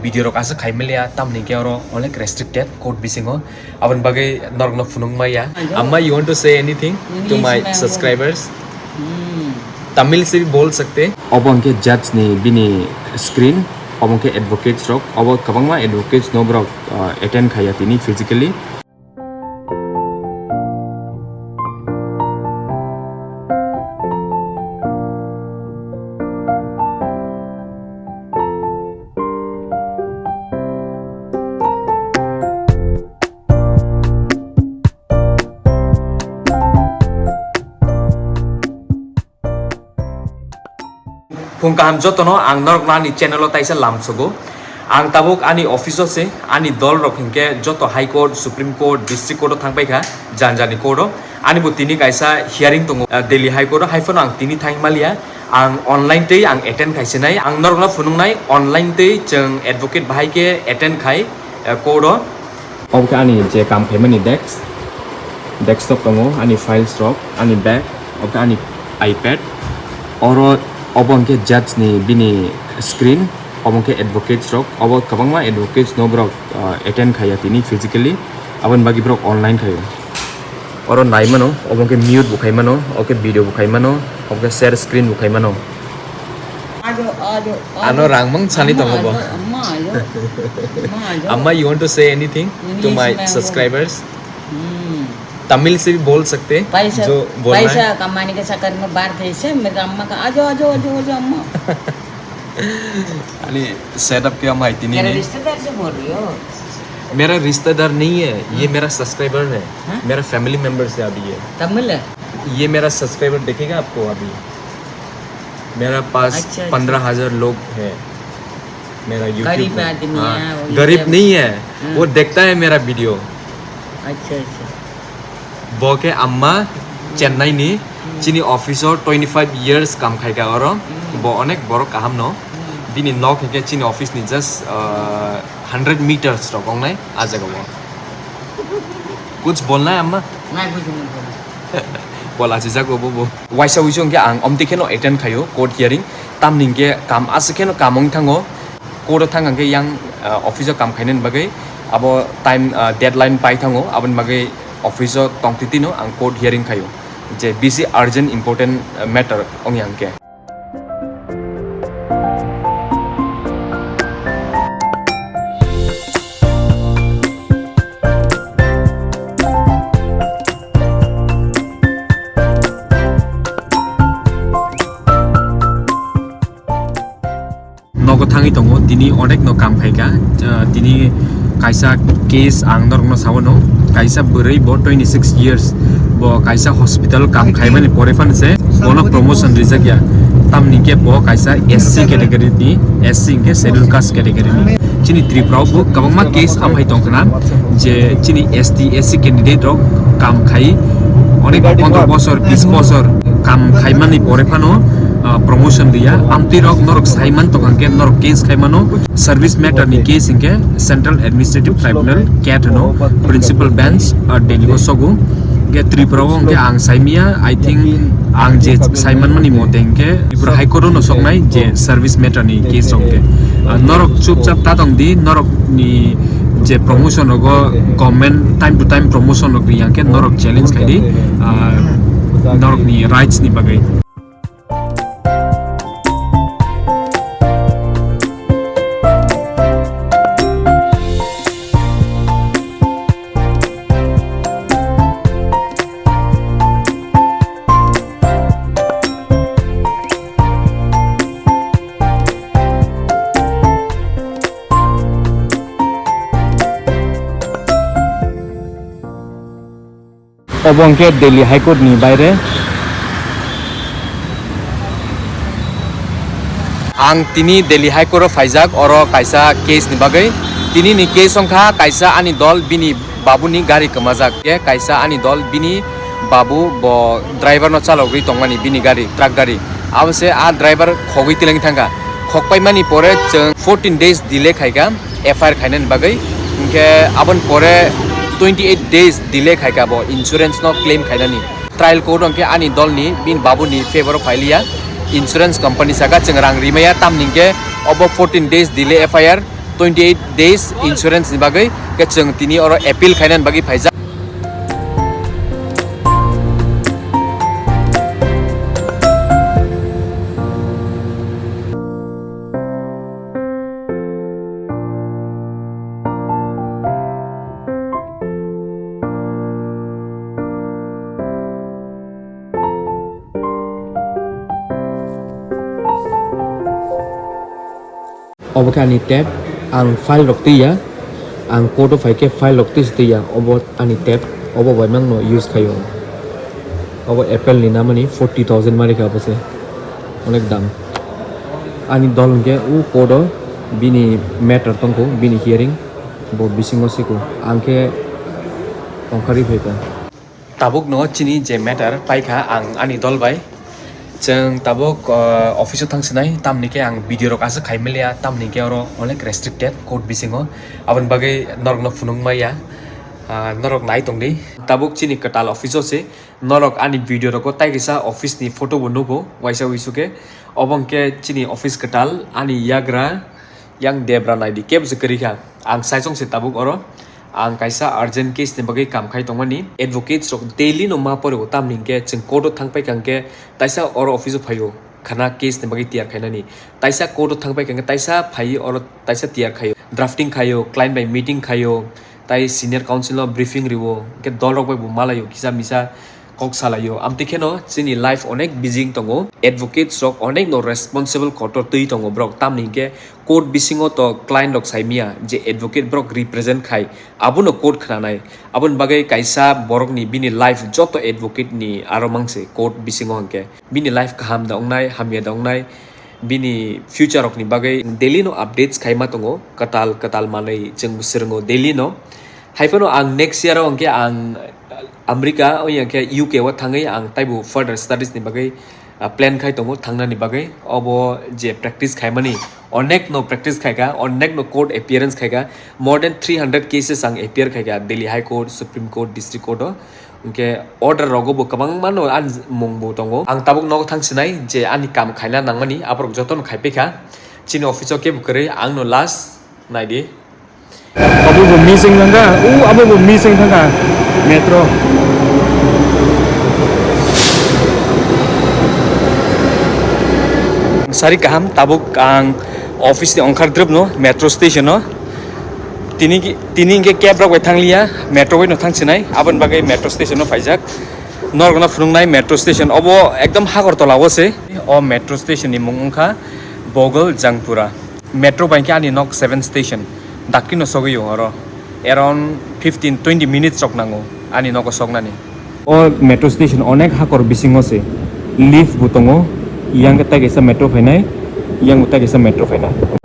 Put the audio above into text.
Video rok asa khai melia tam ni ke oro olek restricted code bisingo aban bagai norg no funung maya amma you want to say anything to my subscribers Tamil से भी बोल सकते अब उनके जज ने बिनी screen अब उनके एडवोकेट्स रok अब कबंग मा एडवोकेट्स नो ब्रो अटेंड खाया तिनी physically Pungkaham jotono ang norok na ni channel taisa lamsogo ang tabok ani office se ani dol rok hingke joto high court supreme court district court thangpai kha janjani court ani bu tini kaisa hearing tongo Delhi high court haifon ang tini thangmalia ang online tei ang attend khaise nai ang norok na funungnai online tei jeng advocate bahai ke attend khai court ok ani je kam phaimani desktop tongo ani files rok ani back ok ani ipad oro obong ke judge ni bini screen obong ke advocates rok obo kabangma advocates no brok attend khaya tini physically aban bagi brok online khayo oro naimano obong ke mute bukai mano oke video bukai mano oke share screen bukai mano ano rangmang chani tongo bo amma you want to say anything to my subscribers Tamil से भी बोल सकते जो पैसा कमाने के चक्कर में बाहर थे से मेरे अम्मा का आजो अम्मा अरे सेटअप क्या माहिती नहीं मेरा रिश्तेदार से बोल रही हो मेरा रिश्तेदार नहीं है ये मेरा सब्सक्राइबर है मेरा फैमिली मेंबर से अभी है तमिल ये मेरा सब्सक्राइबर देखेगा आपको अभी मेरा पास 15,000 लोग है मेरा गरीब यूट्यूब आदमी है गरीब नहीं है वो देखता है मेरा वीडियो अच्छा बोके अम्मा चेन्नई नि चिनी ऑफिस 25 years काम खाइका और बो अनेक बरो काम नो बिनी नॉक के चिनी ऑफिस नि जस्ट 100 meters रकोंग नाइ आज गो कुछ बोलना है अम्मा नहीं कुछ नहीं बोलना बोला जिजा को बो वाइसा विजों के आंग अमति केनो अटेंड खायो कोर्ट हियरिंग ताम निंगे काम आस केनो कामंग थांगो कोर्ट थांग के yang ऑफिस काम खाइनेन बगै अब टाइम डेडलाइन पाइ थांगो अबन बगै ऑफिस तंगतिनो आं कोर्ट हियरिंग खायो जे बीसी अर्जेंट इंपोर्टेंट मैटर ओंग के नगो थांगी दंगो तिनी अनेक न काम खाइका तिनी काइसा केस आं नरनो सावनो काइसा बोरै बो 26 years बो काइसा हॉस्पिटल काम खाइमानि परेफान से बोनो प्रमोशन रिजगया तामनि के बो काइसा एससी कैटेगरी नि एससी के शेड्यूल कास्ट कैटेगरी नि चिनी त्रिपुरा बो कबंगमा केस आम हाइ दंखना जे चिनी एसटी एससी कैंडिडेट रो काम खाइ अनेक 15 বছর 20 বছর काम खाइमानि परेफानो promotion dia amti rok norok saiman to kanke norok case khaimano service matter ni case inke central administrative tribunal cat no principal bench delhi sogu ge tripura ke ang saimia I think ang je saiman mani motengke tripura high court no soknai je service matter ni case rongke norok chupchap ta tong di norok ni je promotion rogo government time to time promotion rok yang ke norok challenge khai di norok ni rights ni bagai obong ke Delhi High Court ni baire ang tini Delhi High Court faizak oro kaisa case ni bagai tini ni case songkha kaisa ani dol bini babu ni gari kamajak ke kaisa ani dol bini babu bo driver no chalogri tongmani bini gari truck gari abse a driver khogui tilang thanga khokpai mani pore 14 days delay khaiga FIR khainan bagai ke abon pore 28 days delay खाइका बो insurance नो claim खाइनानी trial court अंके आनी दल नि बिन बाबू नि फेवर फाइलिया इंश्योरेंस कंपनी सागा चंगरांग रिमया तामनिंगे अब 14 days delay FIR 28 days insurance ni bagai ke cheng tini oro appeal khainan bagi phaija obo ani tab ang file rokti ya ang code of ke file rokti sti ya obo ani tab obo bai mang no use khayo obo apple ni namani 40000 mari ka bose onek dam ani dol ke u code bini matter tongko bini hearing bo bisingo siko angke ongkari pheka tabuk no chini je matter paikha ang ani dol bai जों ताबक अफिसाव थांसनाय तामनिके आं video रक आसो खाइमेलिया तामनिके अरो अनेक restricted code बिसिङो आबन बागै नरक न फुनुंगमाया नरक नाय तंगदि ताबक चिनि कटाल अफिसाव से नरक आनि भिडिअ रक ताइगिसा अफिस नि फोटो बनुगो वाइसा विसुके अबंके चिनि अफिस कटाल आनि याग्रा yang debra naidi keb zikriha ang saisong se tabuk oro ang kaisa urgent case ni bagai kam khai tongmani advocates rok daily no ma pore utam ningke ching court thangpai kangke taisa oro office phayo khana case ni bagai tiar khainani taisa court thangpai kangke taisa phai oro taisa tiar khayo drafting khayo client by meeting khayo tai senior counsel no briefing riwo ke dol rok bai bu malayo kisa misa kok salayo amti kheno chini life onek busy tongo advocates rok onek no responsible court tui tongo brok tam ningke court bisingo to client rok saimia je advocate brok represent khai abuno court khanai abun bagai kaisa borok ni bini life joto advocate ni aromangse court bisingo hangke bini life kaham da ongnai hamia da ongnai bini future rok ni bagai daily no updates khaima tongo katal manai jeng bisirngo daily no haifano ang next year ongke ang America oya ke UK wa thangai ang taibu further studies ni bagai plan khai tongo thangna ni bagai obo je practice khaimani onek no practice khaiga onek no court appearance khaiga more than 300 cases ang appear khaiga Delhi High Court Supreme Court District Court unke order rogo bo kamang mano an mungbo tongo ang tabuk no thangsinai je ani kam khaina nangmani abrok joton khaipekha chini office ke bukare ang no last naidi abu bu missing nanga abu bu missing thanga metro sari kaham tabuk ang office ni ongkar drop no metro station no tini ke cab rak thanglia metro no thangsinai aban bagai metro station no faijak norgna phunungnai metro station obo ekdam hagor tolawo se o metro station ni mungungkha bogol jangpura metro banki ani nok 7 station dakino sogiyo oro around 15-20 minutes sok nango ani noko sognani o metro station onek hakor bisingo se lift butongo yang kita gesa metro phainai yang uta gesa metro phainai